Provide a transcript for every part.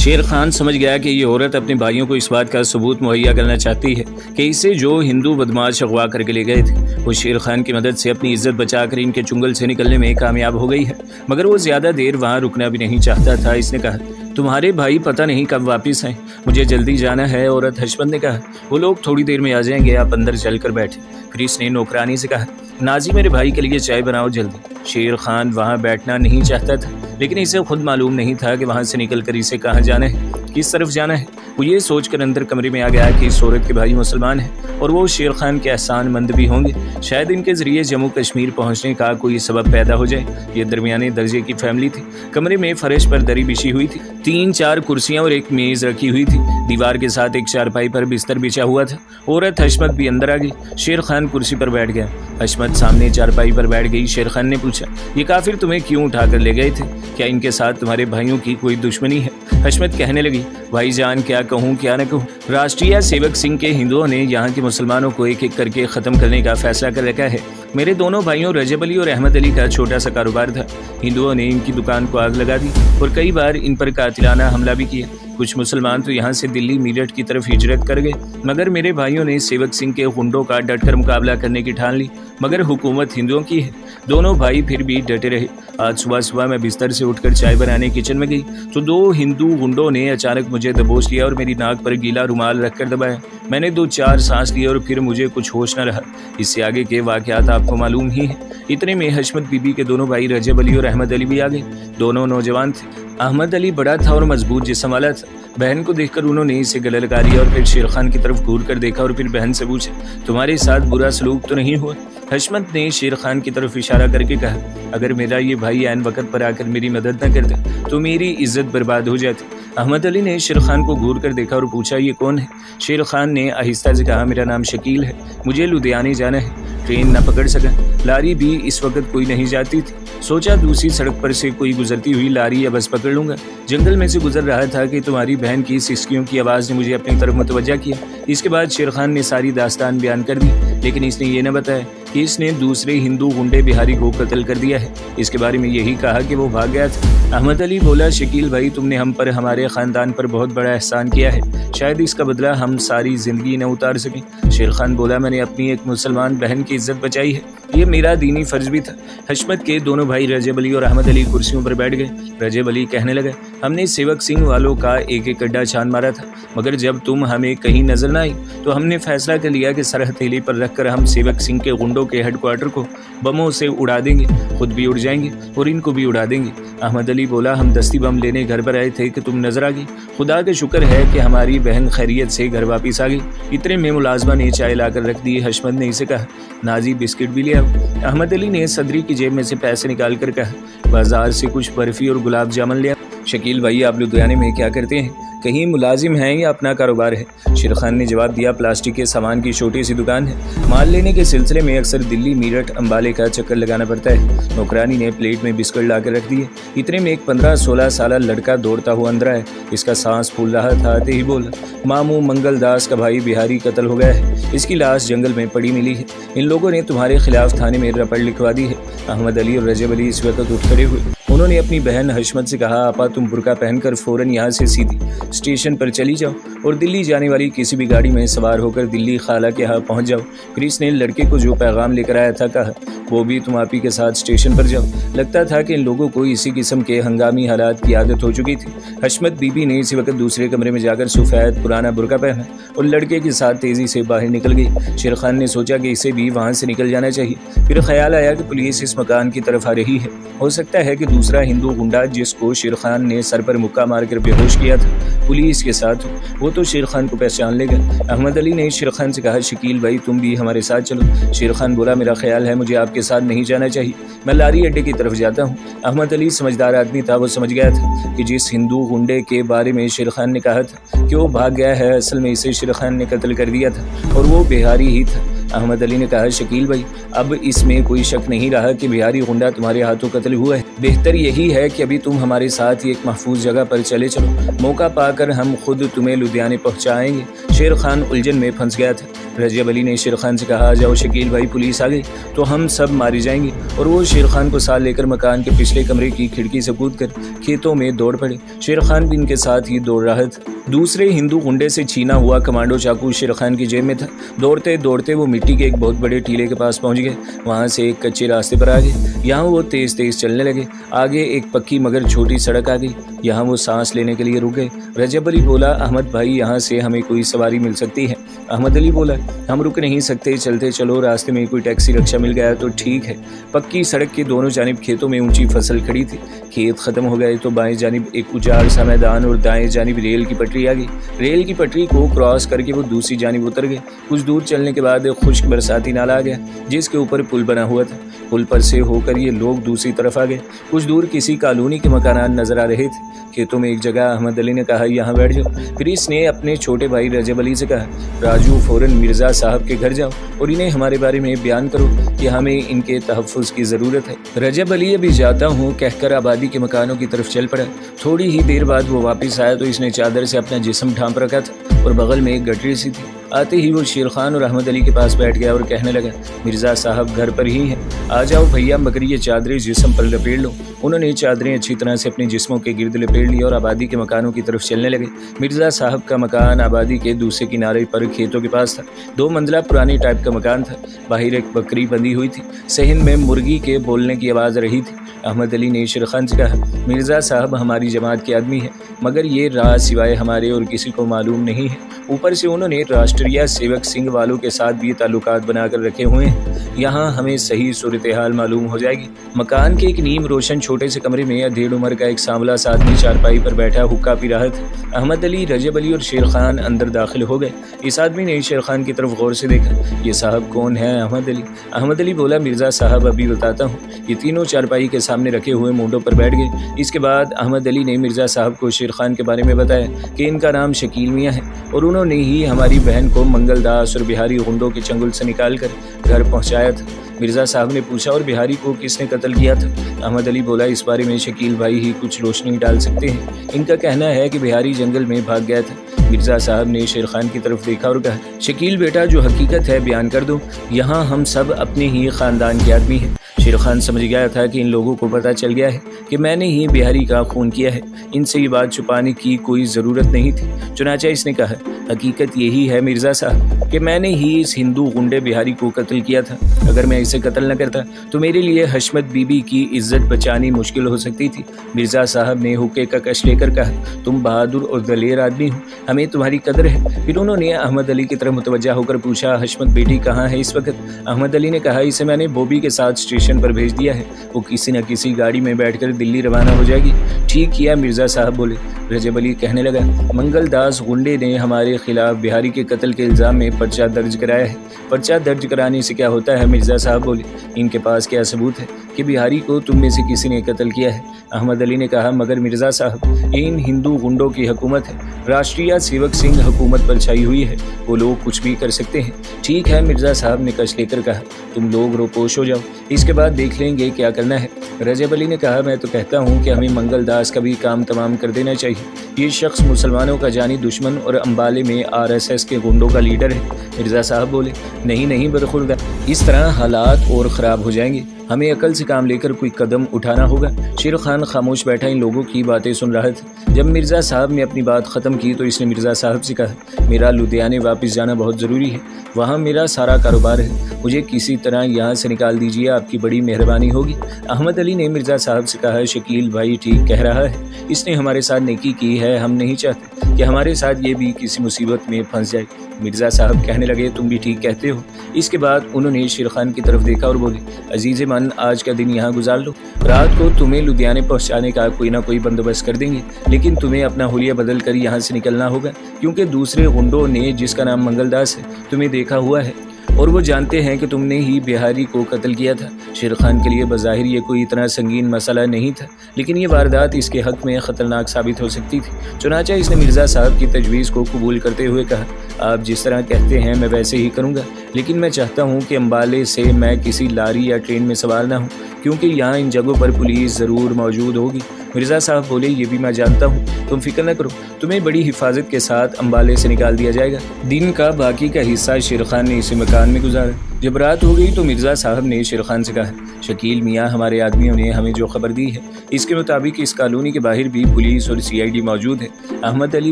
शेर खान समझ गया कि ये औरत अपने भाइयों को इस बात का सबूत मुहैया करना चाहती है कि इसे जो हिंदू बदमाश अगवा करके ले गए थे वो शेर खान की मदद से अपनी इज्जत बचाकर इनके चुंगल से निकलने में कामयाब हो गई है। मगर वो ज़्यादा देर वहाँ रुकना भी नहीं चाहता था। इसने कहा, तुम्हारे भाई पता नहीं कब वापस आए, मुझे जल्दी जाना है। औरत हशमत ने कहा, वो लोग थोड़ी देर में आ जाएंगे, आप अंदर चलकर बैठे। क्रिस ने नौकरानी से कहा, नाजी मेरे भाई के लिए चाय बनाओ जल्दी। शेर खान वहाँ बैठना नहीं चाहता था, लेकिन इसे खुद मालूम नहीं था कि वहाँ से निकलकर इसे कहाँ जाना है, किस तरफ जाना है। वो ये सोचकर अंदर कमरे में आ गया कि इस औरत के भाई मुसलमान हैं और वो शेर खान के एहसानमंद भी होंगे। शायद इनके ज़रिए जम्मू कश्मीर पहुँचने का कोई सबब पैदा हो जाए। ये दरमियाने दर्जे की फैमिली थी। कमरे में फर्श पर दरी बिछी हुई थी, 3-4 कुर्सियाँ और एक मेज़ रखी हुई थी। दीवार के साथ एक चारपाई पर बिस्तर बिछा हुआ था। औरत हशमत भी अंदर आ गई। शेर खान कुर्सी पर बैठ गया। हशमत सामने चारपाई पर बैठ गई। शेर खान ने पूछा, ये काफिर तुम्हें क्यों उठाकर ले गए थे? क्या इनके साथ तुम्हारे भाइयों की कोई दुश्मनी है? हशमत कहने लगी, भाईजान क्या कहूँ क्या न कहूँ, राष्ट्रीय सेवक सिंह के हिंदुओं ने यहाँ के मुसलमानों को एक एक करके ख़त्म करने का फैसला कर रखा है। मेरे दोनों भाइयों रजब अली और अहमद अली का छोटा सा कारोबार था। हिंदुओं ने इनकी दुकान को आग लगा दी और कई बार इन पर कातिलाना हमला भी किया। कुछ मुसलमान तो यहाँ से दिल्ली मीरठ की तरफ हिजरत कर गए, मगर मेरे भाइयों ने सेवक सिंह के गुंडों का डटकर मुकाबला करने की ठान ली। मगर हुकूमत हिंदुओं की है। दोनों भाई फिर भी डटे रहे। आज सुबह मैं बिस्तर से उठकर चाय बनाने किचन में गई तो 2 हिंदू गुंडों ने अचानक मुझे दबोच लिया और मेरी नाक पर गीला रुमाल रखकर दबाया। मैंने 2-4 सांस लिए और फिर मुझे कुछ होश न रहा। इससे आगे के वाक़यात आपको मालूम ही है। इतने में हशमत बीबी के दोनों भाई रजब अली और अहमद अली भी आ गए। दोनों नौजवान थे। अहमद अली बड़ा था और मजबूत जिस्म वाला था। बहन को देखकर उन्होंने इसे गले लगा लिया और फिर शेर खान की तरफ घूर कर देखा और फिर बहन से पूछा, तुम्हारे साथ बुरा सलूक तो नहीं हुआ? हशमत ने शेर खान की तरफ इशारा करके कहा, अगर मेरा ये भाई ऐन वक्त पर आकर मेरी मदद न करता तो मेरी इज्जत बर्बाद हो जाती। अहमद अली ने शेर खान को घूर कर देखा और पूछा, ये कौन है? शेर खान ने आहिस्ता से कहा, मेरा नाम शकील है, मुझे लुधियाने जाना है। ट्रेन न पकड़ सका। लारी भी इस वक्त कोई नहीं जाती थी। सोचा दूसरी सड़क पर से कोई गुजरती हुई लारी या बस पकड़ लूंगा। जंगल में से गुजर रहा था कि तुम्हारी बहन की सिसकियों की आवाज़ ने मुझे अपनी तरफ मुतवज्जा किया। इसके बाद शेर खान ने सारी दास्तान बयान कर दी, लेकिन इसने ये न बताया कि इसने दूसरे हिंदू गुंडे बिहारी को कत्ल कर दिया है। इसके बारे में यही कहा कि वो भाग गया था। अहमद अली बोला, शकील भाई तुमने हम पर, हमारे ख़ानदान पर बहुत बड़ा एहसान किया है, शायद इसका बदला हम सारी ज़िंदगी न उतार सकें। शेर खान बोला, मैंने अपनी एक मुसलमान बहन की इज्जत बचाई है, ये मेरा दीनी फ़र्ज भी था। हशमत के दोनों भाई रजब अली और अहमद अली कुर्सियों पर बैठ गए। रजब अली कहने लगे, हमने सेवक सिंह वालों का एक एक अड्डा छान मारा था, मगर जब तुम हमें कहीं नजर न आई तो हमने फैसला कर लिया कि सर हथेली पर रखकर हम सेवक सिंह के गुंडों के हेडक्वार्टर को बमों से उड़ा देंगे, खुद भी उड़ जाएंगे और इनको भी उड़ा देंगे। अहमद अली बोला, हम दस्ती बम लेने घर पर आए थे कि तुम नजर आ गई। खुदा का शुक्र है कि हमारी बहन खैरियत से घर वापिस आ गई। इतने में मुलाजमा ने चाय लाकर रख दी। हशमत ने इसे कहा, नाजी बिस्किट भी ले आओ। अहमद अली ने सदरी की जेब में से पैसे निकाल कर कहा, बाजार से कुछ बर्फी और गुलाब जामुन ले आओ। शकील भाई आप लुधियाने में क्या करते हैं, कहीं मुलाजिम हैं या अपना कारोबार है? शेर खान ने जवाब दिया, प्लास्टिक के सामान की छोटी सी दुकान है। माल लेने के सिलसिले में अक्सर दिल्ली मीरठ अम्बाले का चक्कर लगाना पड़ता है। नौकरानी ने प्लेट में बिस्कुट ला कर रख दिए। इतने में एक 15-16 साल लड़का दौड़ता हुआ अंदर आया। इसका सांस फूल रहा था। आते ही बोला, मामू मंगल दास का भाई बिहारी कत्ल हो गया है, इसकी लाश जंगल में पड़ी मिली है। इन लोगों ने तुम्हारे खिलाफ थाने में रपट लिखवा दी है। अहमद अली और रजब अली इस वक्त उठ खड़े हुए। उन्होंने अपनी बहन हशमत से कहा, आपा तुम बुर्का पहनकर फ़ौरन यहाँ से सीधी स्टेशन पर चली जाओ और दिल्ली जाने वाली किसी भी गाड़ी में सवार होकर दिल्ली खाला के यहाँ पहुँच जाओ। क्रिस ने लड़के को जो पैगाम लेकर आया था कहा, वो भी तुम आपी के साथ स्टेशन पर जाओ। लगता था कि इन लोगों को इसी किस्म के हंगामी हालात की आदत हो चुकी थी। हशमत बीबी ने इसी वक्त दूसरे कमरे में जाकर सफ़ेद पुराना बुर्का पहना और लड़के के साथ तेज़ी से बाहर निकल गई। शेर खान ने सोचा कि इसे भी वहाँ से निकल जाना चाहिए। फिर ख्याल आया कि पुलिस इस मकान की तरफ आ रही है। हो सकता है कि दूसरा हिंदू गुंडा जिसको शेर खान ने सर पर मुक्का मारकर बेहोश किया था पुलिस के साथ, वो तो शेर खान को पहचान लेगा। अहमद अली ने शेर खान से कहा, शकील भाई तुम भी हमारे साथ चलो। शेर खान बोला, मेरा ख्याल है मुझे आपके साथ नहीं जाना चाहिए, मैं लारी अड्डे की तरफ जाता हूँ। अहमद अली समझदार आदमी था। वो समझ गया था कि जिस हिंदू गुंडे के बारे में शेर खान ने कहा था कि वो भाग गया है, असल में इसे शेर खान ने कत्ल कर दिया था और वो बिहारी ही था। अहमद अली ने कहा, शकील भाई अब इसमें कोई शक नहीं रहा कि बिहारी गुंडा तुम्हारे हाथों कत्ल हुआ है। बेहतर यही है कि अभी तुम हमारे साथ ही एक महफूज जगह पर चले चलो, मौका पाकर हम खुद तुम्हें लुधियाने पहुँचाएंगे। शेर खान उलझन में फंस गया था। रजब अली ने शेर खान से कहा, आ जाओ शकील भाई, पुलिस आ गई तो हम सब मारे जाएंगे। और वो शेर खान को साथ लेकर मकान के पिछले कमरे की खिड़की से कूदकर खेतों में दौड़ पड़े। शेर खान भी इनके साथ ही दौड़ रहा था। दूसरे हिंदू गुंडे से छीना हुआ कमांडो चाकू शेर खान की जेब में था। दौड़ते दौड़ते वो मिट्टी के एक बहुत बड़े टीले के पास पहुंच गए। वहां से एक कच्चे रास्ते पर आ गए। यहाँ वो तेज तेज चलने लगे। आगे एक पक्की मगर छोटी सड़क आ गई। यहाँ वो सांस लेने के लिए रुक गए। रजब अली बोला, अहमद भाई यहाँ से हमें कोई सवारी मिल सकती है? अहमद अली बोला, हम रुक नहीं सकते, चलते चलो, रास्ते में कोई टैक्सी रिक्शा मिल गया तो ठीक है। पक्की सड़क के दोनों जानिब खेतों में ऊंची फसल खड़ी थी। खेत खत्म हो गए तो बाएं जानिब एक उजाड़ सा मैदान और दाएं जानिब रेल की पटरी आ गई। रेल की पटरी को क्रॉस करके वो दूसरी जानिब उतर गए। कुछ दूर चलने के बाद एक खुश्क बरसाती नाला आ गया जिसके ऊपर पुल बना हुआ था। पुल पर से होकर ये लोग दूसरी तरफ आ गए। कुछ दूर किसी कॉलोनी के मकान नजर आ रहे थे। खेतों में एक जगह अहमद अली ने कहा, यहाँ बैठ जाओ। फिर इसने अपने छोटे भाई रजब अली से कहा, राजू फौरन मिर्ज़ा साहब के घर जाओ और इन्हें हमारे बारे में बयान करो कि हमें इनके तहफ़्फ़ुज़ की ज़रूरत है। रजब अली, अभी जाता हूँ कहकर आबादी के मकानों की तरफ चल पड़ा। थोड़ी ही देर बाद वो वापस आया तो इसने चादर से अपना जिस्म ढांप रखा था और बगल में एक गठरी सी थी। आते ही वो शेर खान और अहमद अली के पास बैठ गया और कहने लगा, मिर्ज़ा साहब घर पर ही हैं, आ जाओ भैया, मगर ये चादरें जिस्म पर लपेट लो। उन्होंने चादरें अच्छी तरह से अपने जिस्मों के गिर्द लपेट ली और आबादी के मकानों की तरफ चलने लगे। मिर्ज़ा साहब का मकान आबादी के दूसरे किनारे पर खेतों के पास था। 2 मंजिला पुरानी टाइप का मकान था। बाहर एक बकरी बंधी हुई थी। सहन में मुर्गी के बोलने की आवाज़ रही थी। अहमद अली ने शेर खान से कहा, मिर्ज़ा साहब हमारी जमात के आदमी है, मगर ये राज सिवाय हमारे और किसी को मालूम नहीं है। ऊपर से उन्होंने राष्ट्रीय सेवक सिंह वालों के साथ भी ताल्लुकात बनाकर रखे हुए हैं। यहाँ हमें सही सूरत हाल मालूम हो जाएगी। मकान के एक नीम रोशन छोटे से कमरे में अधेड़ उम्र का एक सांवला सा आदमी चारपाई पर बैठा हुक्का पी रहा था। अहमद अली, रजब अली और शेर खान अंदर दाखिल हो गए। इस आदमी ने शेर खान की तरफ गौर से देखा। ये साहब कौन है? अहमद अली। अहमद अली बोला, मिर्ज़ा साहब अभी बताता हूँ। ये तीनों चारपाई के सामने रखे हुए मुंडों पर बैठ गए। इसके बाद अहमद अली ने मिर्ज़ा साहब को शेर खान के बारे में बताया कि इनका नाम शकील मियाँ है और उन्होंने ही हमारी बहन को मंगलदास और बिहारी गुंडों के चंगुल से निकाल कर घर पहुँचाया था। मिर्ज़ा साहब ने पूछा, और बिहारी को किसने कत्ल किया था? अहमद अली बोला, इस बारे में शकील भाई ही कुछ रोशनी डाल सकते हैं। इनका कहना है कि बिहारी जंगल में भाग गया था। मिर्ज़ा साहब ने शेर खान की तरफ देखा और कहा, शकील बेटा, जो हकीकत है बयान कर दो। यहाँ हम सब अपने ही ख़ानदान के आदमी हैं। शेर खान समझ गया था कि इन लोगों को पता चल गया है कि मैंने ही बिहारी का खून किया है। इनसे ये बात छुपाने की कोई ज़रूरत नहीं थी। चुनांचे इसने कहा, हकीकत यही है मिर्ज़ा साहब कि मैंने ही इस हिंदू गुंडे बिहारी को कत्ल किया था। अगर मैं इसे कत्ल न करता तो मेरे लिए हशमत बीबी की इज्जत बचानी मुश्किल हो सकती थी। मिर्ज़ा साहब ने हुक्के का कश लेकर कहा, तुम बहादुर और दलेर आदमी हो, हमें तुम्हारी कदर है। फिर उन्होंने अहमद अली की तरफ मुतवज्जा होकर पूछा, हशमत बेटी कहाँ है इस वक्त? अहमद अली ने कहा, इसे मैंने बॉबी के साथ स्टेशन पर भेज दिया है। वो किसी न किसी गाड़ी में बैठकर दिल्ली रवाना हो जाएगी। ठीक किया, मिर्ज़ा साहब बोले। रजब अली कहने लगा, मंगलदास गुंडे ने हमारे खिलाफ बिहारी के कत्ल के इल्ज़ाम में पर्चा दर्ज कराया है। पर्चा दर्ज कराने से क्या होता है? मिर्ज़ा साहब बोले, इनके पास क्या सबूत है कि बिहारी को तुम में से किसी ने कत्ल किया है? अहमद अली ने कहा, मगर मिर्ज़ा साहब, इन हिंदू गुंडों की हुकूमत है। राष्ट्रीय सेवक सिंह हुकूमत पर छाई हुई है। वो लोग कुछ भी कर सकते हैं। ठीक है, मिर्ज़ा साहब ने कश लेकर कहा, तुम लोग रोपोश हो जाओ, इसके बाद देख लेंगे क्या करना है। रजब अली ने कहा, मैं तो कहता हूँ कि हमें मंगलदास का भी काम तमाम कर देना चाहिए। ये शख्स मुसलमानों का जानी दुश्मन और अम्बाले में RSS के गुंडों का लीडर है। मिर्ज़ा साहब बोले, नहीं बरखुरदा, इस तरह हालात और ख़राब हो जाएंगे। हमें अकल से काम लेकर कोई कदम उठाना होगा। शेर खान खामोश बैठा इन लोगों की बातें सुन रहा था। जब मिर्ज़ा साहब ने अपनी बात ख़त्म की तो इसने मिर्ज़ा साहब से कहा, मेरा लुधियाने वापस जाना बहुत ज़रूरी है। वहाँ मेरा सारा कारोबार है। मुझे किसी तरह यहाँ से निकाल दीजिए, आपकी बड़ी मेहरबानी होगी। अहमद अली ने मिर्ज़ा साहब से कहा, शकील भाई ठीक कह रहा है। इसने हमारे साथ नेकी की है। हम नहीं चाहते कि हमारे साथ ये भी किसी मुसीबत में फंस जाए। मिर्ज़ा साहब कहने लगे, तुम भी ठीक कहते हो। इसके बाद उन्होंने शेर खान की तरफ देखा और बोले, अजीज़ मन, आज का दिन यहाँ गुजार लो। रात को तुम्हें लुधियाने पहुँचाने का कोई ना कोई बंदोबस्त कर देंगे, लेकिन तुम्हें अपना हुलिया बदल कर यहाँ से निकलना होगा, क्योंकि दूसरे गुंडों ने, जिसका नाम मंगलदास है, तुम्हें देखा हुआ है और वो जानते हैं कि तुमने ही बिहारी को कत्ल किया था। शेर खान के लिए बज़ाहिर ये कोई इतना संगीन मसला नहीं था, लेकिन ये वारदात इसके हक़ में ख़तरनाक साबित हो सकती थी। चुनांचे इसने मिर्ज़ा साहब की तजवीज़ को कबूल करते हुए कहा, आप जिस तरह कहते हैं मैं वैसे ही करूँगा। लेकिन मैं चाहता हूँ कि अम्बाले से मैं किसी लारी या ट्रेन में सवार ना हूँ, क्योंकि यहाँ इन जगहों पर पुलिस ज़रूर मौजूद होगी। मिर्ज़ा साहब बोले, ये भी मैं जानता हूँ, तुम फिक्र न करो, तुम्हें बड़ी हिफाजत के साथ अम्बाले से निकाल दिया जाएगा। दिन का बाकी का हिस्सा शेर खान ने इसी मकान में गुजारा। जब रात हो गई तो मिर्ज़ा साहब ने शेर खान से कहा, शकील मियाँ, हमारे आदमियों ने हमें जो खबर दी है इसके मुताबिक इस कॉलोनी के बाहर भी पुलिस और CID मौजूद है। अहमद अली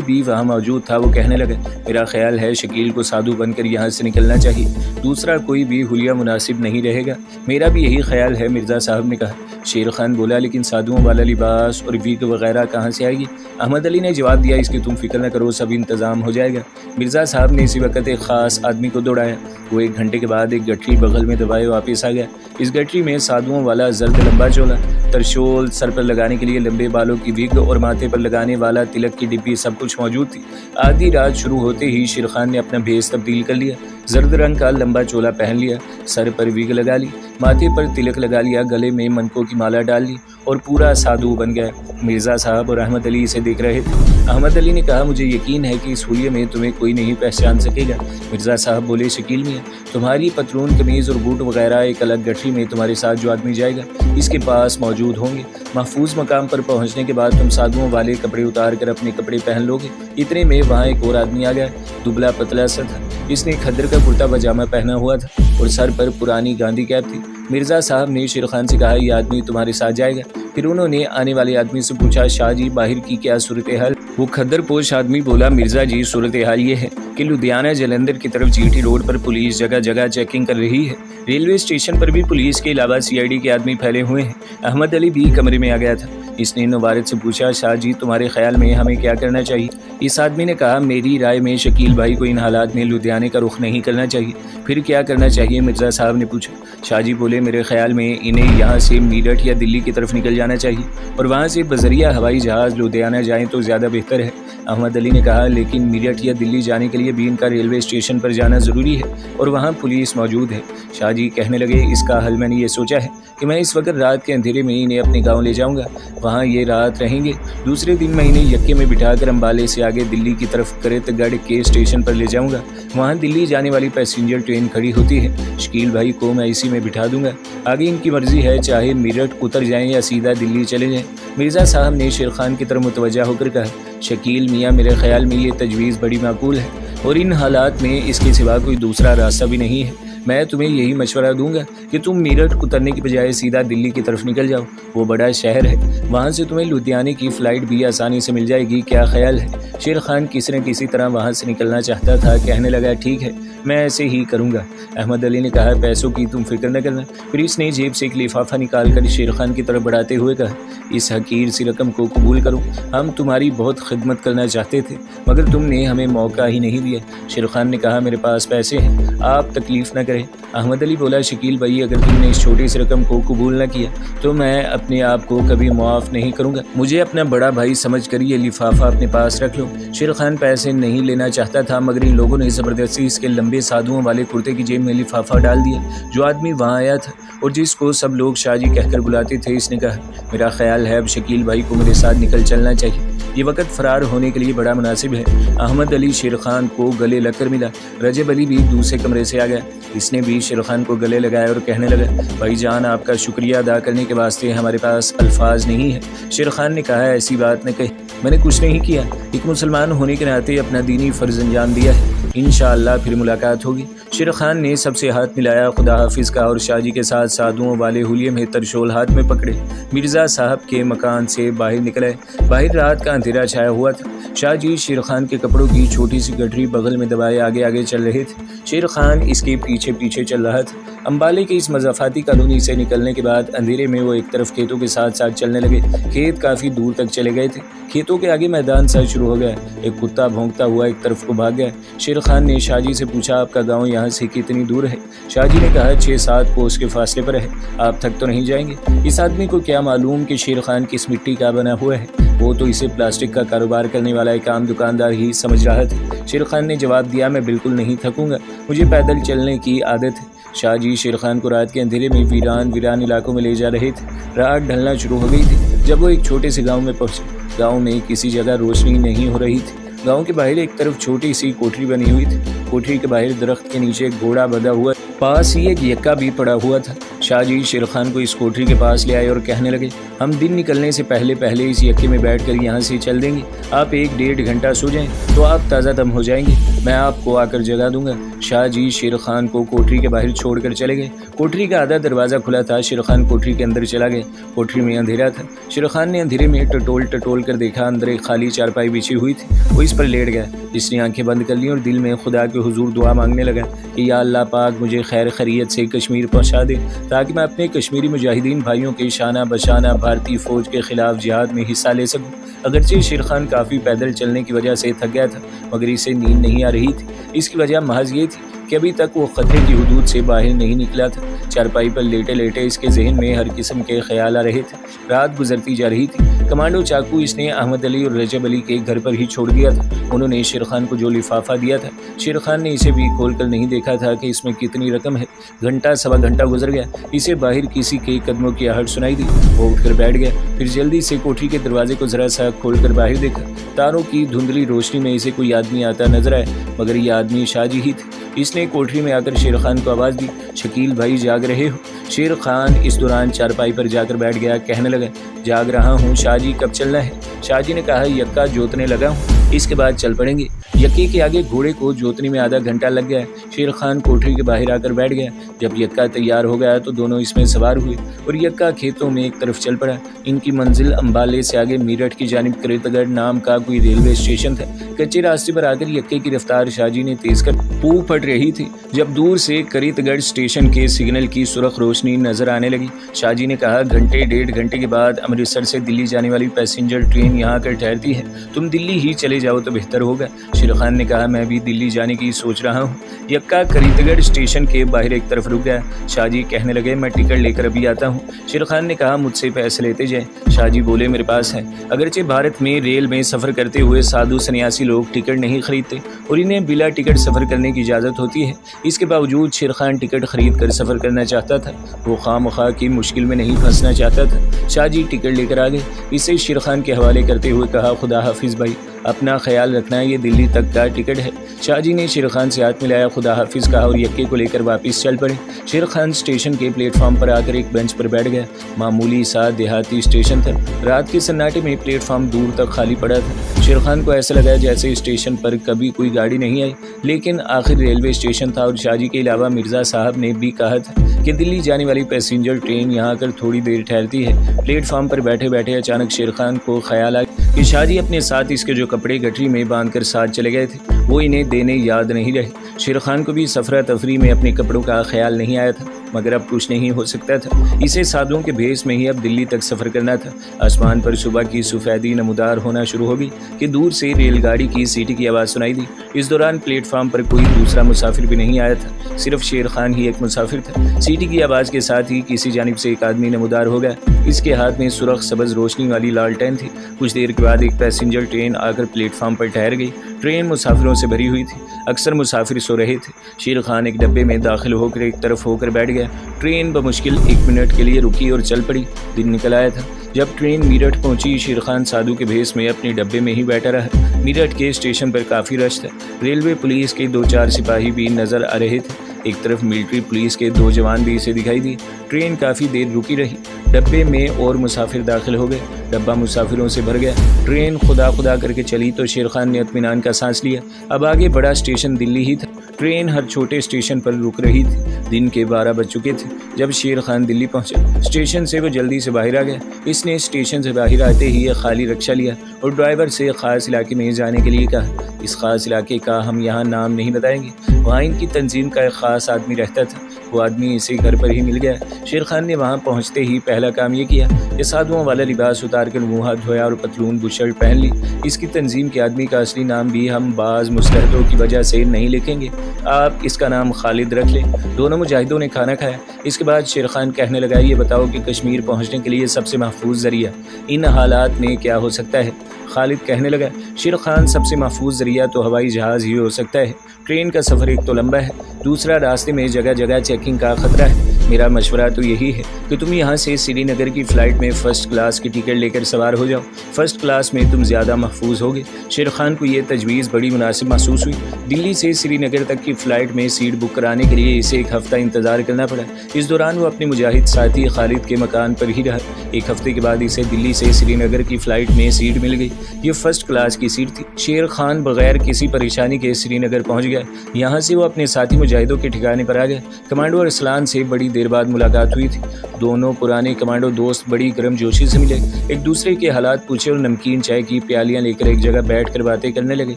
भी वहाँ मौजूद था। वो कहने लगा, मेरा ख्याल है शकील को साधु बनकर यहाँ से निकलना चाहिए, दूसरा कोई भी हुलिया मुनासिब नहीं रहेगा। मेरा भी यही ख्याल है, मिर्ज़ा साहब ने कहा। शेर खान बोला, लेकिन साधुओं वाला लिबास और विग वगैरह कहाँ से आएगी? अहमद अली ने जवाब दिया, इसकी तुम फिक्र न करो, सब इंतज़ाम हो जाएगा। मिर्ज़ा साहब ने इसी वक्त एक ख़ास आदमी को दौड़ाया। वो 1 घंटे के बाद एक गठरी बगल में दबाए वापस आ गया। इस गठरी में साधुओं वाला जर्द लंबा चोला, तरशोल, सर पर लगाने के लिए लंबे बालों की विग और माथे पर लगाने वाला तिलक की डिब्बी सब कुछ मौजूद थी। आधी रात शुरू होते ही शेर खान ने अपना भेस तब्दील कर लिया। जर्द रंग का लंबा चोला पहन लिया, सर पर विग लगा ली, माथे पर तिलक लगा लिया, गले में मनकों की माला डाल ली और पूरा साधु बन गया। मिर्ज़ा साहब और अहमद अली इसे देख रहे थे। अहमद अली ने कहा, मुझे यकीन है कि इस हुलिये में तुम्हें कोई नहीं पहचान सकेगा। मिर्ज़ा साहब बोले, शकील मियाँ, तुम्हारी पतलून, कमीज़ और बूट वगैरह एक अलग गठरी में तुम्हारे साथ जो आदमी जाएगा इसके पास मौजूद होंगे। महफूज मकाम पर पहुंचने के बाद तुम साधुओं वाले कपड़े उतार कर अपने कपड़े पहन लोगे। इतने में वहाँ एक और आदमी आ गया, दुबला पतला सा था। इसने खद्दर का कुर्ता पजामा पहना हुआ था और सर पर पुरानी गांधी कैप थी। मिर्ज़ा साहब ने शेर खान से कहा, यह आदमी तुम्हारे साथ जाएगा। फिर उन्होंने आने वाले आदमी से पूछा, शाह जी, बाहर की क्या सूरत हाल? वो खद्दर पोश आदमी बोला, मिर्ज़ा जी, सूरत हाल ये है कि लुधियाना जलंधर की तरफ GT रोड पर पुलिस जगह जगह चेकिंग कर रही है। रेलवे स्टेशन पर भी पुलिस के अलावा CID के आदमी फैले हुए हैं। अहमद अली भी कमरे में आ गया था। इसने नवारिद से पूछा, शाह जी, तुम्हारे ख्याल में हमें क्या करना चाहिए? इस आदमी ने कहा, मेरी राय में शकील भाई को इन हालात में लुधियाने का रुख नहीं करना चाहिए। फिर क्या करना चाहिए? मिर्ज़ा साहब ने पूछा। शाह जी बोले, मेरे ख्याल में इन्हें यहाँ से मीरठ या दिल्ली की तरफ निकल जाना चाहिए और वहाँ से बजरिया हवाई जहाज़ लुधियाना जाएँ तो ज़्यादा बेहतर है। अहमद अली ने कहा, लेकिन मीरठ या दिल्ली जाने के लिए भी इनका रेलवे स्टेशन पर जाना ज़रूरी है और वहाँ पुलिस मौजूद है। शाह जी कहने लगे, इसका हल मैंने ये सोचा है कि मैं इस वक्त रात के अंधेरे में इन्हें अपने गाँव ले जाऊँगा, वहाँ ये रात रहेंगे। दूसरे दिन मैं इन्हें यक्के में बिठाकर अम्बाले से आगे दिल्ली की तरफ करेतगढ़ के स्टेशन पर ले जाऊँगा। वहाँ दिल्ली जाने वाली पैसेंजर ट्रेन खड़ी होती है, शकील भाई को मैं इसी में बिठा दूँगा। आगे इनकी मर्ज़ी है, चाहे मेरठ उतर जाएँ या सीधा दिल्ली चले जाएँ। मिर्ज़ा साहब ने शेर खान की तरफ मुतवज्जा होकर कहा, शकील मियाँ, मेरे ख्याल में ये तजवीज़ बड़ी माकूल है और इन हालात में इसके सिवा कोई दूसरा रास्ता भी नहीं है। मैं तुम्हें यही मशवरा दूंगा कि तुम मेरठ उतरने की बजाय सीधा दिल्ली की तरफ निकल जाओ। वो बड़ा शहर है, वहाँ से तुम्हें लुधियाने की फ़्लाइट भी आसानी से मिल जाएगी। क्या ख्याल है? शेर खान किसी न किसी तरह वहाँ से निकलना चाहता था। कहने लगा, ठीक है, मैं ऐसे ही करूँगा। अहमद अली ने कहा, पैसों की तुम फिक्र न करना। फिर इसने जेब से एक लिफाफा निकाल कर शेर खान की तरफ बढ़ाते हुए कहा, इस हकीर सी रकम को कबूल करो। हम तुम्हारी बहुत खिदमत करना चाहते थे मगर तुमने हमें मौका ही नहीं दिया। शेर खान ने कहा, मेरे पास पैसे हैं, आप तकलीफ़ न करें। अहमद अली बोला, शकील भाई, अगर तुमने इस छोटी सी रकम को कबूल न किया तो मैं अपने आप को कभी मुआफ़ नहीं करूँगा। मुझे अपना बड़ा भाई समझ कर ये लिफाफा अपने पास रख लो। शेर खान पैसे नहीं लेना चाहता था मगर इन लोगों ने ज़बरदस्ती इसके लंबे साधुओं वाले कुर्ते की जेब में लिफाफा डाल दिया। जो आदमी वहाँ आया था और जिसको सब लोग शाहजी कहकर बुलाते थे, इसने कहा, मेरा ख्याल है अब शकील भाई को मेरे साथ निकल चलना चाहिए। ये वक्त फ़रार होने के लिए बड़ा मुनासिब है। अहमद अली शेर खान को गले लगकर मिला। रजब अली भी दूसरे कमरे से आ गया। इसने भी शेर खान को गले लगाया और कहने लगा, भाईजान, आपका शुक्रिया अदा करने के वास्ते हमारे पास अल्फाज नहीं है। शेर खान ने कहा, ऐसी बात न कही, मैंने कुछ नहीं किया, एक मुसलमान होने के नाते अपना दीनी फ़र्ज़ अंजाम दिया है। इंशाअल्लाह फिर मुलाकात होगी। शेर खान ने सबसे हाथ मिलाया, खुदा हाफिज़ कहा और शाहजी के साथ साधुओं वाले हुलिये में तरशोल हाथ में पकड़े मिर्ज़ा साहब के मकान से बाहर निकले। बाहर रात का अंधेरा छाया हुआ था। शाहजी शेर खान के कपड़ों की छोटी सी गठरी बगल में दबाए आगे आगे चल रहे थे। शेर खान इसके पीछे पीछे चल रहा था। अम्बाले के इस मज़ाफ़ाती कॉलोनी से निकलने के बाद अंधेरे में वो एक तरफ खेतों के साथ साथ चलने लगे। खेत काफ़ी दूर तक चले गए थे। खेतों के आगे मैदान सा शुरू हो गया। एक कुत्ता भौंकता हुआ एक तरफ को भाग गया। शेर खान ने शाहजी से पूछा, आपका गांव यहाँ से कितनी दूर है? शाहजी ने कहा, 6-7 कोस के फासले पर है। आप थक तो नहीं जाएंगे? इस आदमी को क्या मालूम कि शेर खान किस मिट्टी का बना हुआ है। वो तो इसे प्लास्टिक का कारोबार करने वाला एक आम दुकानदार ही समझ रहा था। शेर खान ने जवाब दिया, मैं बिल्कुल नहीं थकूंगा, मुझे पैदल चलने की आदत है। शाहजी शेर खान को रात के अंधेरे में वीरान इलाकों में ले जा रहे थे। रात ढलना शुरू हो गई थी जब वो एक छोटे से गांव में पहुंचे। गांव में किसी जगह रोशनी नहीं हो रही थी। गांव के बाहर एक तरफ छोटी सी कोठरी बनी हुई थी। कोठरी के बाहर दरख्त के नीचे एक घोड़ा बंधा हुआ, पास ही एक यक्का भी पड़ा हुआ था। शाहजी शेर खान को इस कोठरी के पास ले आए और कहने लगे, हम दिन निकलने से पहले पहले इस यक्के में बैठकर यहाँ से चल देंगे। आप 1-1.5 घंटा सो जाएं तो आप ताज़ा दम हो जाएंगे, मैं आपको आकर जगा दूंगा। शाहजी शेर खान को कोठरी के बाहर छोड़कर चले गए। कोठरी का आधा दरवाज़ा खुला था। शेर खान कोठरी के अंदर चला गया। कोठरी में अंधेरा था। शेर खान ने अंधेरे में टटोल कर देखा, अंदर एक खाली चारपाई बिछी हुई थी। वो इस पर लेट गया। इसने आंखें बंद कर ली और दिल में खुदा के हुजूर दुआ मांगने लगा कि या अल्लाह पाक मुझे खैर खैरियत से कश्मीर पहुंचा दे, ताकि मैं अपने कश्मीरी मुजाहिदीन भाइयों के शाना बशाना भारतीय फ़ौज के ख़िलाफ़ जिहाद में हिस्सा ले सकूं। अगरचे शेर खान काफ़ी पैदल चलने की वजह से थक गया था, मगर इसे नींद नहीं आ रही थी। इसकी वजह महज ये थी कि अभी तक वो ख़तरे की हुदूद से बाहर नहीं निकला था। चारपाई पर लेटे लेटे इसके जहन में हर किस्म के ख्याल आ रहे थे। रात गुजरती जा रही थी। कमांडो चाकू इसने अहमद अली और रजब अली के घर पर ही छोड़ दिया था। उन्होंने शेर खान को जो लिफाफा दिया था, शेर खान ने इसे भी खोलकर नहीं देखा था कि इसमें कितनी रकम है। घंटा सवा घंटा गुजर गया। इसे बाहर किसी के कदमों की आहट सुनाई दी। वो उठकर बैठ गया। फिर जल्दी से कोठरी के दरवाजे को जरा सा खोलकर बाहर देखा। तारों की धुंधली रोशनी में इसे कोई आदमी आता नजर आया, मगर ये आदमी शाहजी ही थे। इसने कोठरी में आकर शेर खान को आवाज़ दी, शकील भाई जाग रहे हो? शेर खान इस दौरान चारपाई पर जाकर बैठ गया। कहने लगा, जाग रहा हूँ शाहजी, कब चलना है? शाहजी ने कहा, यक्का जोतने लगा हूँ, इसके बाद चल पड़ेंगे। यक्के के आगे घोड़े को जोतने में आधा घंटा लग गया। शेर खान कोठरी के बाहर आकर बैठ गया। जब यक्का तैयार हो गया तो दोनों इसमें सवार हुए और यक्का खेतों में एक तरफ चल पड़ा। इनकी मंजिल अम्बाले से आगे मीरठ की जानिब करीतगढ़ नाम का कोई रेलवे स्टेशन था। कच्चे रास्ते पर आकर यक्के की रफ्तार शाहजी ने तेज कर पूह फट रही थी। जब दूर से करीतगढ़ स्टेशन के सिग्नल की सुरख रोशनी नजर आने लगी, शाहजी ने कहा, 1-1.5 घंटे के बाद अमृतसर से दिल्ली जाने वाली पैसेंजर ट्रेन यहाँ आकर ठहरती है, तुम दिल्ली ही चले जाओ तो बेहतर होगा। शेर खान ने कहा, मैं भी दिल्ली जाने की सोच रहा हूँ। यक्का करीतगढ़ स्टेशन के बाहर एक तरफ रुक गया। शाहजी कहने लगे, मैं टिकट लेकर अभी आता हूँ। शेर खान ने कहा, मुझसे पैसे लेते जाए। शाहजी बोले, मेरे पास है। अगरचे भारत में रेल में सफ़र करते हुए साधु सन्यासी लोग टिकट नहीं खरीदते और इन्हें बिला टिकट सफ़र करने की इजाज़त होती है। इसके बावजूद शेर खान टिकट खरीद कर सफ़र करना चाहता था। वो खामखा की मुश्किल में नहीं फंसना चाहता था। शाहजी टिकट लेकर आ गए। इसे शेर खान के हवाले करते हुए कहा, खुदा हाफिज़ भाई, अपना ख्याल रखना, ये दिल्ली तक का टिकट है। शाहजी ने शेर खान से हाथ मिलाया, खुदा हाफिज़ कहा और यक्के को लेकर वापस चल पड़े। शेर खान स्टेशन के प्लेटफॉर्म पर आकर एक बेंच पर बैठ गया। मामूली सा देहाती स्टेशन था। रात के सन्नाटे में प्लेटफॉर्म दूर तक खाली पड़ा था। शेर खान को ऐसा लगा जैसे स्टेशन पर कभी कोई गाड़ी नहीं आई, लेकिन आखिर रेलवे स्टेशन था और शाहजी के अलावा मिर्ज़ा साहब ने भी कहा था कि दिल्ली जाने वाली पैसेंजर ट्रेन यहाँ आकर थोड़ी देर ठहरती है। प्लेटफॉर्म पर बैठे बैठे अचानक शेर खान को ख्याल आया कि शाहजी अपने साथ इसके जो कपड़े गठरी में बांधकर साथ चले गए थे, वो इन्हें देने याद नहीं रहे। शेर खान को भी सफरा तफरी में अपने कपड़ों का ख्याल नहीं आया था, मगर अब कुछ नहीं हो सकता था। इसे साधुओं के भेष में ही अब दिल्ली तक सफ़र करना था। आसमान पर सुबह की सफ़ेदी नमूदार होना शुरू हो गई कि दूर से रेलगाड़ी की सीटी की आवाज़ सुनाई दी। इस दौरान प्लेटफॉर्म पर कोई दूसरा मुसाफिर भी नहीं आया था, सिर्फ शेर खान ही एक मुसाफिर था। सीटी की आवाज़ के साथ ही किसी जानिब से एक आदमी नमूदार हो गया। इसके हाथ में सुरख सब्ज़ रोशनी वाली लालटेन थी। कुछ देर के बाद एक पैसेंजर ट्रेन आकर प्लेटफॉर्म पर ठहर गई। ट्रेन मुसाफिरों से भरी हुई थी। अक्सर मुसाफिर सो रहे थे। शेर खान एक डब्बे में दाखिल होकर एक तरफ होकर बैठ गया। ट्रेन बमुश्किल 1 मिनट के लिए रुकी और चल पड़ी। दिन निकल आया था। जब ट्रेन मीरठ पहुंची, शेर खान साधु के भेष में अपने डब्बे में ही बैठा रहा। मीरठ के स्टेशन पर काफ़ी रश था। रेलवे पुलिस के 2-4 सिपाही भी नज़र आ रहे थे। एक तरफ मिलिट्री पुलिस के 2 जवान भी इसे दिखाई दिए। ट्रेन काफ़ी देर रुकी रही। डब्बे में और मुसाफिर दाखिल हो गए। डब्बा मुसाफिरों से भर गया। ट्रेन खुदा खुदा करके चली तो शेर खान ने इत्मीनान का सांस लिया। अब आगे बड़ा स्टेशन दिल्ली ही था। ट्रेन हर छोटे स्टेशन पर रुक रही थी। दिन के 12 बज चुके थे जब शेर खान दिल्ली पहुंचा। स्टेशन से वो जल्दी से बाहर आ गया। इसने स्टेशन से बाहर आते ही एक खाली रिक्शा लिया और ड्राइवर से ख़ास इलाके में जाने के लिए कहा। इस ख़ास इलाके का हम यहाँ नाम नहीं बताएंगे। वहाँ इनकी तंजीम का एक ख़ास आदमी रहता था। वो आदमी इसे घर पर ही मिल गया। शेर खान ने वहाँ पहुँचते ही पहला काम ये किया कि साधुओं वाला लिबास उतार कर मुँह हाथ धोया और पतलून बुशर्ट पहन ली। इसकी तंजीम के आदमी का असली नाम भी हम बाज़ मुस्तहदों की वजह से नहीं लिखेंगे, आप इसका नाम खालिद रख लें। दोनों मुजाहिदों ने खाना खाया। इसके बाद शेर खान कहने लगा, ये बताओ कि कश्मीर पहुँचने के लिए सबसे महफूज ज़रिया इन हालात में क्या हो सकता है? खालिद कहने लगा, शेर खान सबसे महफूज ज़रिया तो हवाई जहाज़ ही हो सकता है। ट्रेन का सफ़र एक तो लंबा है, दूसरा रास्ते में जगह जगह चेकिंग का ख़तरा है। मेरा मशवरा तो यही है कि तुम यहाँ से श्रीनगर की फ़्लाइट में फ़र्स्ट क्लास की टिकट लेकर सवार हो जाओ। फ़र्स्ट क्लास में तुम ज़्यादा महफूज होगे। शेर खान को ये तजवीज़ बड़ी मुनासिब महसूस हुई। दिल्ली से श्रीनगर तक की फ़्लाइट में सीट बुक कराने के लिए इसे 1 हफ़्ता इंतज़ार करना पड़ा। इस दौरान वो अपने मुजाहिद साथी खालिद के मकान पर ही रहा। 1 हफ़्ते के बाद इसे दिल्ली से श्रीनगर की फ़्लाइट में सीट मिल गई। ये फ़र्स्ट क्लास की सीट थी। शेर खान बगैर किसी परेशानी के श्रीनगर पहुँच गया। यहाँ से वो अपने साथी मुजाहिदों के ठिकाने पर आ गया। कमांडो अरसलान से बड़ी देर बाद मुलाकात हुई थी। दोनों पुराने कमांडो दोस्त बड़ी गर्मजोशी से मिले, एक दूसरे के हालात पूछे और नमकीन चाय की प्यालियां लेकर एक जगह बैठकर बातें करने लगे।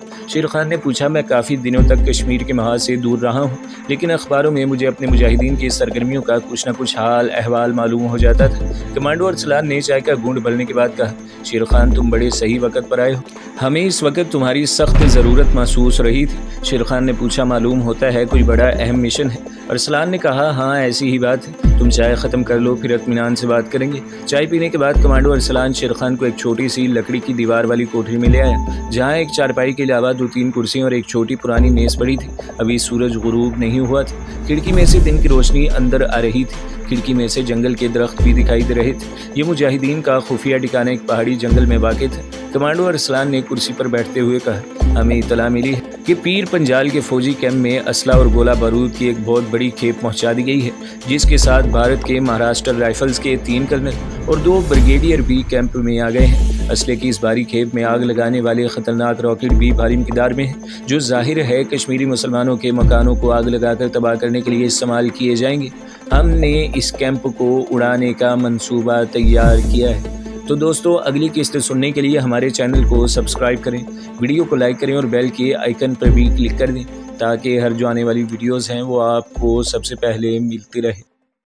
शेर खान ने पूछा, मैं काफ़ी दिनों तक कश्मीर के महाज से दूर रहा हूँ, लेकिन अखबारों में मुझे अपने मुजाहिदीन की सरगर्मियों का कुछ न कुछ हाल अहवाल मालूम हो जाता था। कमांडो अरसलान ने चाय का घूंट भरने के बाद कहा, शेर खान तुम बड़े सही वक्त पर आए हो, हमें इस वक्त तुम्हारी सख्त ज़रूरत महसूस रही थी। शेर खान ने पूछा, मालूम होता है कोई बड़ा अहम मिशन है? अरसलान ने कहा, हाँ ऐसी ही बात है, तुम चाय ख़त्म कर लो फिर इत्मीनान से बात करेंगे। चाय पीने के बाद कमांडो अरसलान शेर खान को एक छोटी सी लकड़ी की दीवार वाली कोठरी में ले आया, जहाँ एक चारपाई के अलावा 2-3 कुर्सियाँ और एक छोटी पुरानी मेज़ पड़ी थी। अभी सूरज गुरूब नहीं हुआ था। खिड़की में से दिन की रोशनी अंदर आ रही थी। खिड़की में से जंगल के दरख्त भी दिखाई दे रहे थे। ये मुजाहिदीन का खुफिया ठिकाना एक पहाड़ी जंगल में वाक़ था। कमांडो अरसलान ने कुर्सी पर बैठते हुए कहा, हमें इतला मिली है कि पीर पंजाल के फौजी कैंप में असला और गोला बारूद की एक बहुत बड़ी खेप पहुंचा दी गई है, जिसके साथ भारत के महाराष्ट्र राइफल्स के 3 कर्नल और 2 ब्रिगेडियर भी कैंप में आ गए हैं। असले की इस भारी खेप में आग लगाने वाले ख़तरनाक रॉकेट भी भारी मिकदार में हैं, जो जाहिर है कश्मीरी मुसलमानों के मकानों को आग लगाकर तबाह करने के लिए इस्तेमाल किए जाएंगे। हमने इस कैंप को उड़ाने का मंसूबा तैयार किया है। तो दोस्तों, अगली किस्त सुनने के लिए हमारे चैनल को सब्सक्राइब करें, वीडियो को लाइक करें और बेल के आइकन पर भी क्लिक कर दें, ताकि हर जो आने वाली वीडियोज़ हैं वो आपको सबसे पहले मिलती रहे।